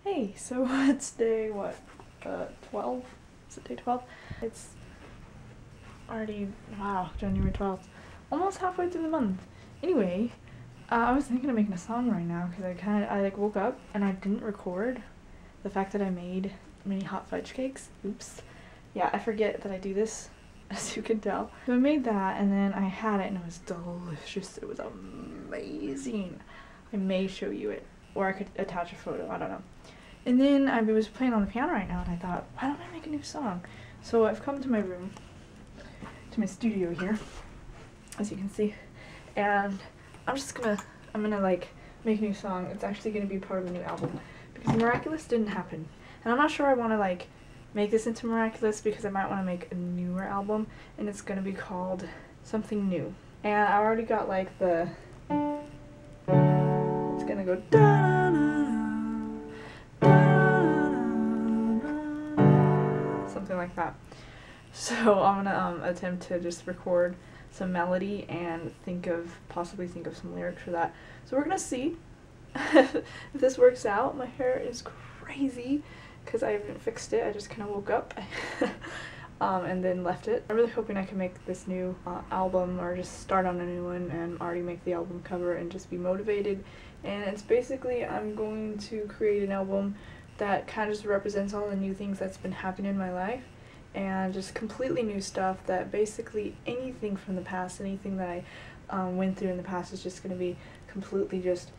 Hey, so it's day, what, 12? Is it day 12? It's already, wow, January 12th. Almost halfway through the month. Anyway, I was thinking of making a song right now because I woke up and I didn't record the fact that I made mini hot fudge cakes. Oops. Yeah, I forget that I do this, as you can tell. So I made that and then I had it and it was delicious. It was amazing. I may show you it, or I could attach a photo, I don't know. And then I was playing on the piano right now and I thought, why don't I make a new song? So I've come to my room, to my studio here, as you can see, and I'm gonna like make a new song. It's actually gonna be part of a new album because Miraculous didn't happen. And I'm not sure I wanna like make this into Miraculous because I might wanna make a newer album and it's gonna be called Something New. And I already got like the, it's gonna go something like that. So I'm gonna attempt to just record some melody and possibly think of some lyrics for that. So we're gonna see if this works out. My hair is crazy because I haven't fixed it. I just kind of woke up and then left it. I'm really hoping I can make this new album, or just start on a new one and already make the album cover and just be motivated. And it's basically, I'm going to create an album that kind of just represents all the new things that's been happening in my life, and just completely new stuff that basically anything from the past, anything that I went through in the past is just going to be completely just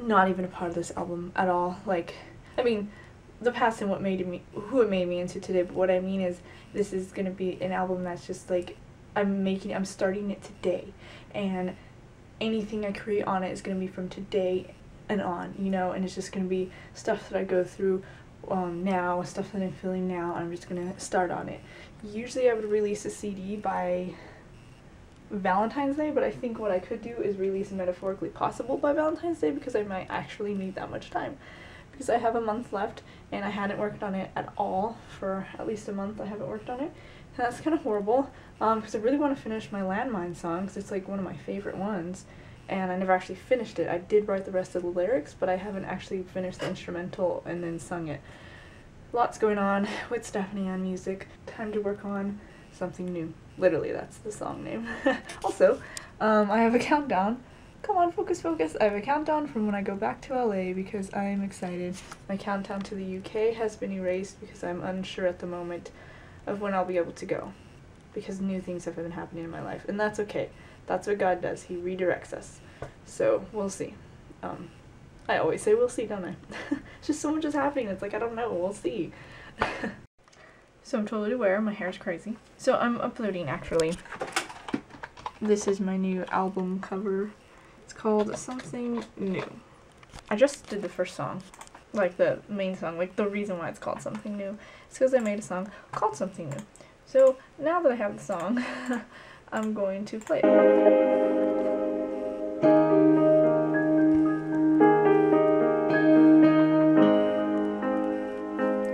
not even a part of this album at all. Like, I mean, the past and who it made me into today, but what I mean is this is going to be an album that's just like, I'm starting it today, and anything I create on it is going to be from today and on, you know, and it's just going to be stuff that I go through now, stuff that I'm feeling now, and I'm just going to start on it. Usually I would release a CD by Valentine's Day, but I think what I could do is release Metaphorically Possible by Valentine's Day because I might actually need that much time. Because I have a month left and I hadn't worked on it at all for at least a month. I haven't worked on it. And that's kind of horrible because I really want to finish my Landmine song because it's like one of my favorite ones. And I never actually finished it. I did write the rest of the lyrics, but I haven't actually finished the instrumental and then sung it. Lots going on with Stephanie and music. Time to work on something new. Literally, that's the song name. Also, I have a countdown. Come on, focus, focus. I have a countdown from when I go back to LA because I am excited. My countdown to the UK has been erased because I'm unsure at the moment of when I'll be able to go. Because new things have been happening in my life, and that's okay. That's what God does. He redirects us. So, we'll see. I always say we'll see, don't I? It's just so much is happening. It's like, I don't know. We'll see. So I'm totally aware. My hair's crazy. So I'm uploading, actually. This is my new album cover. It's called Something New. I just did the first song. Like, the main song. Like, the reason why it's called Something New is because I made a song called Something New. So, now that I have the song, I'm going to play it.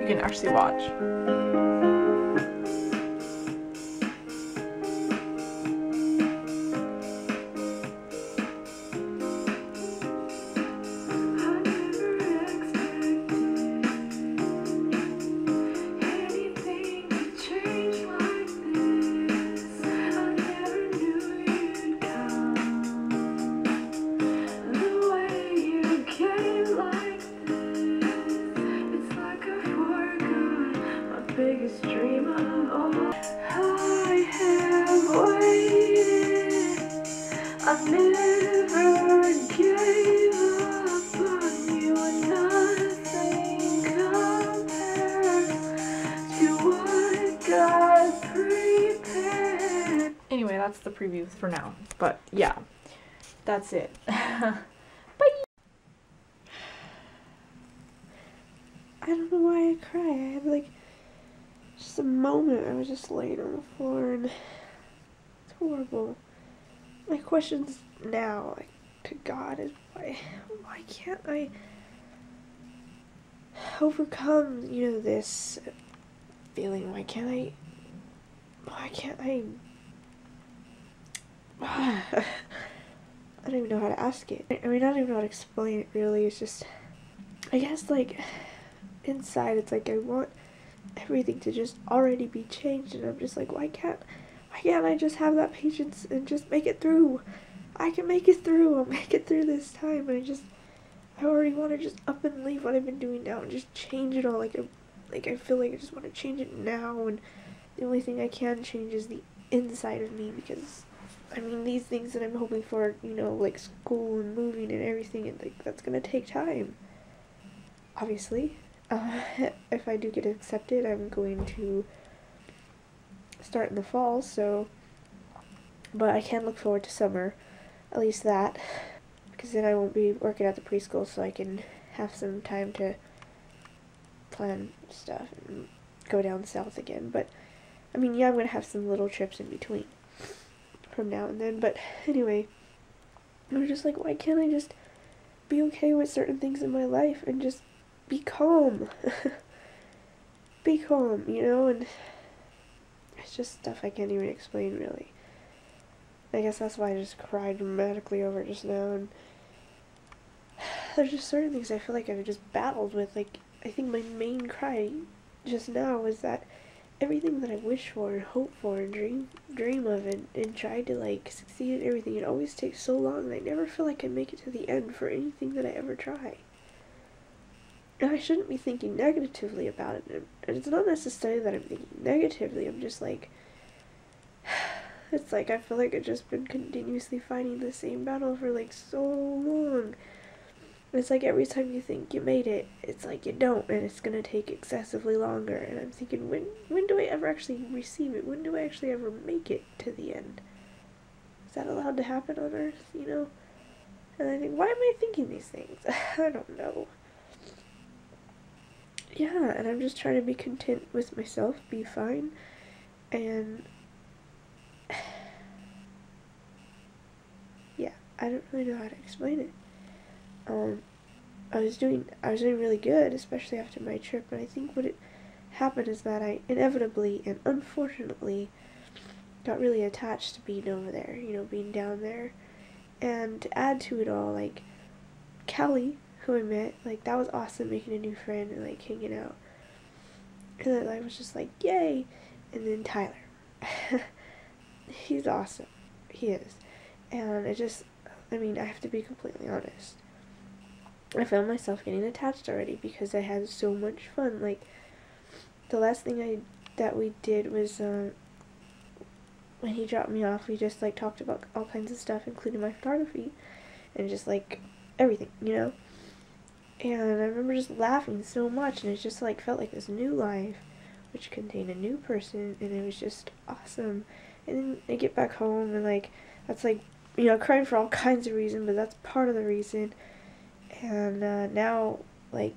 You can actually watch. Biggest dream of all. I have waited. I never gave up on you, and nothing compares to what God prepared. Anyway, that's the preview for now. But yeah, that's it. Bye. I don't know why I cry. I had like just a moment. I was just laying on the floor and it's horrible. My questions now, like, to God is why can't I overcome, you know, this feeling? Why can't I I don't even know how to ask it. I mean, I don't even know how to explain it really. It's just, I guess, like, inside it's like I want everything to just already be changed, and I'm just like, why can't I just have that patience and just make it through? I can make it through. I'll make it through this time. And I already want to just up and leave what I've been doing now and just change it all. I feel like I just want to change it now, and the only thing I can change is the inside of me, because I mean, these things that I'm hoping for, you know, like school and moving and everything, and like that's gonna take time. Obviously, if I do get accepted, I'm going to start in the fall. So, but I can look forward to summer, at least that, because then I won't be working at the preschool, so I can have some time to plan stuff and go down south again. But I mean, yeah, I'm gonna have some little trips in between from now and then. But anyway, I'm just like, why can't I just be okay with certain things in my life and just be calm? Be calm, you know? And it's just stuff I can't even explain, really. I guess that's why I just cried dramatically over it just now. And there's just certain things I feel like I've just battled with. Like, I think my main cry just now was that everything that I wish for and hope for and dream of and try to like succeed at everything, it always takes so long, and I never feel like I make it to the end for anything that I ever try. And I shouldn't be thinking negatively about it. And it's not necessarily that I'm thinking negatively. I'm just like, it's like I feel like I've just been continuously fighting the same battle for like so long. It's like every time you think you made it, it's like you don't, and it's gonna take excessively longer. And I'm thinking, when do I ever actually receive it? When do I actually ever make it to the end? Is that allowed to happen on Earth, you know? And I think, why am I thinking these things? I don't know. Yeah, and I'm just trying to be content with myself, be fine, and yeah, I don't really know how to explain it. I was doing really good, especially after my trip, and I think what it happened is that I inevitably and unfortunately got really attached to being over there, you know, being down there. And to add to it all, like, Kelly, who I met, like, that was awesome, making a new friend and, like, hanging out. And then I was just like, yay! And then Tyler. He's awesome. He is. And I mean, I have to be completely honest. I found myself getting attached already because I had so much fun. Like, the last thing that we did was, when he dropped me off, we just, like, talked about all kinds of stuff, including my photography, and just, like, everything, you know? And I remember just laughing so much, and it just, like, felt like this new life, which contained a new person, and it was just awesome. And then I get back home, and, like, that's, like, you know, crying for all kinds of reasons, but that's part of the reason. And now it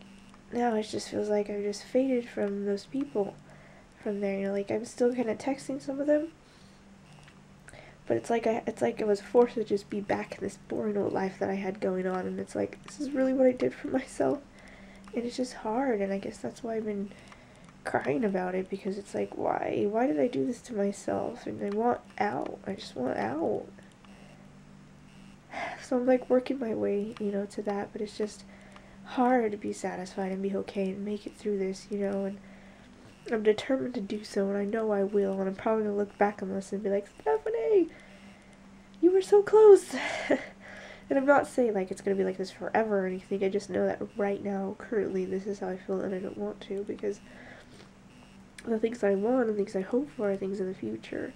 just feels like I've just faded from those people from there, you know, like, I'm still kind of texting some of them, but it's like I was forced to just be back in this boring old life that I had going on, and it's like, this is really what I did for myself, and it's just hard, and I guess that's why I've been crying about it, because it's like, why did I do this to myself? And I want out. I just want out. So I'm like working my way, you know, to that, but it's just hard to be satisfied and be okay and make it through this, you know, and I'm determined to do so, and I know I will, and I'm probably gonna look back on this and be like, Stephanie, you were so close. And I'm not saying like it's gonna be like this forever or anything. I just know that right now, currently, this is how I feel, and I don't want to, because the things I want and things I hope for are things in the future.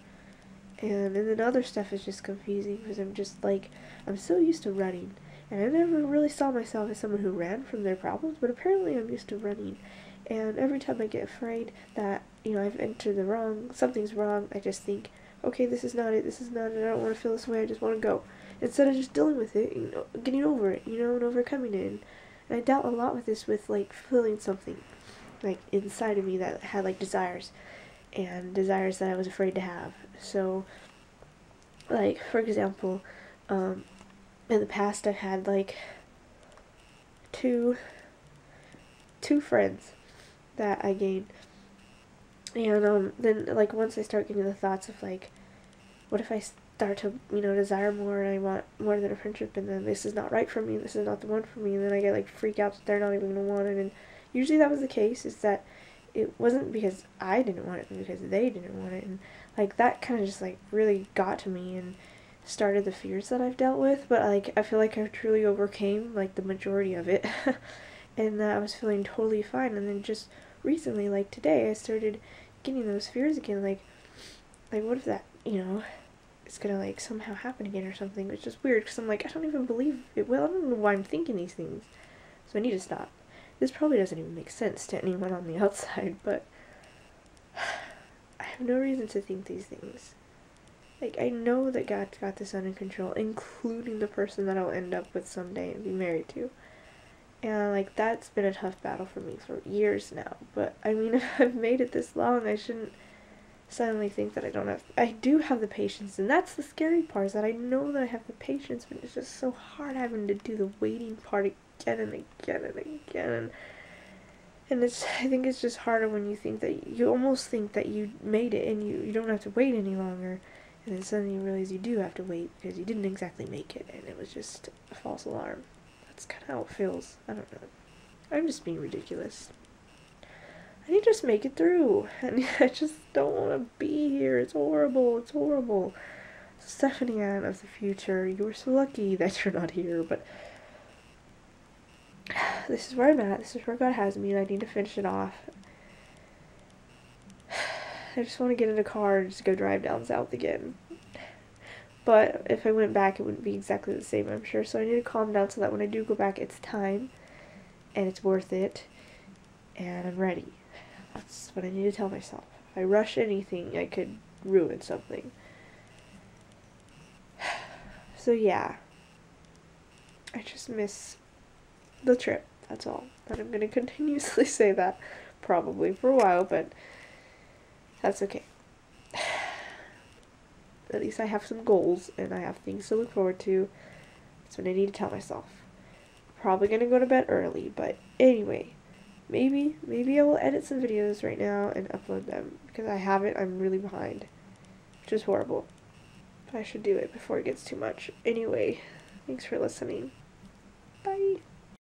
And then other stuff is just confusing, because I'm just like, I'm so used to running, and I never really saw myself as someone who ran from their problems, but apparently I'm used to running. And every time I get afraid that, you know, I've entered something's wrong, I just think, okay, this is not it, I don't want to feel this way, I just want to go. Instead of just dealing with it, you know, getting over it, you know, and overcoming it. And I dealt a lot with this, with, like, feeling something, like, inside of me that had, like, desires that I was afraid to have. So, like, for example, in the past I've had, like, two friends that I gained, and then, like, once I start getting the thoughts of, like, what if I start to, desire more, and I want more than a friendship, and then this is not right for me, this is not the one for me, and then I get like freak out that they're not even gonna want it. And usually that was the case, is that it wasn't because I didn't want it, but because they didn't want it. And like that kind of just like really got to me and started the fears that I've dealt with. But like I feel like I truly overcame like the majority of it and I was feeling totally fine. And then just recently, like today, I started getting those fears again, like what if that, it's gonna like somehow happen again or something. It's just weird because I'm like, I don't even believe it. Well, I don't know why I'm thinking these things, so I need to stop. This probably doesn't even make sense to anyone on the outside, but I have no reason to think these things. Like, I know that God's got this under control, including the person that I'll end up with someday and be married to. And like that's been a tough battle for me for years now. But I mean, if I've made it this long, I shouldn't suddenly think that I do have the patience. And that's the scary part, is that I know that I have the patience, but it's just so hard having to do the waiting part again and again and again. And I think it's just harder when you think that you almost think that you made it and you don't have to wait any longer. And then suddenly you realize you do have to wait because you didn't exactly make it, and it was just a false alarm. That's kind of how it feels. I don't know. I'm just being ridiculous. I need to just make it through. And I just don't want to be here. It's horrible. It's horrible. Stephanie Ann of the future, you're so lucky that you're not here, but this is where I'm at. This is where God has me, and I need to finish it off. I just want to get in a car and just go drive down south again. But if I went back, it wouldn't be exactly the same, I'm sure. So I need to calm down so that when I do go back, it's time, and it's worth it, and I'm ready. That's what I need to tell myself. If I rush anything, I could ruin something. So yeah, I just miss the trip, that's all. And I'm going to continuously say that, probably for a while, but that's okay. At least I have some goals, and I have things to look forward to. That's what I need to tell myself. Probably going to go to bed early, but anyway, maybe I will edit some videos right now and upload them, because I haven't. I'm really behind, which is horrible. But I should do it before it gets too much. Anyway, thanks for listening. Bye.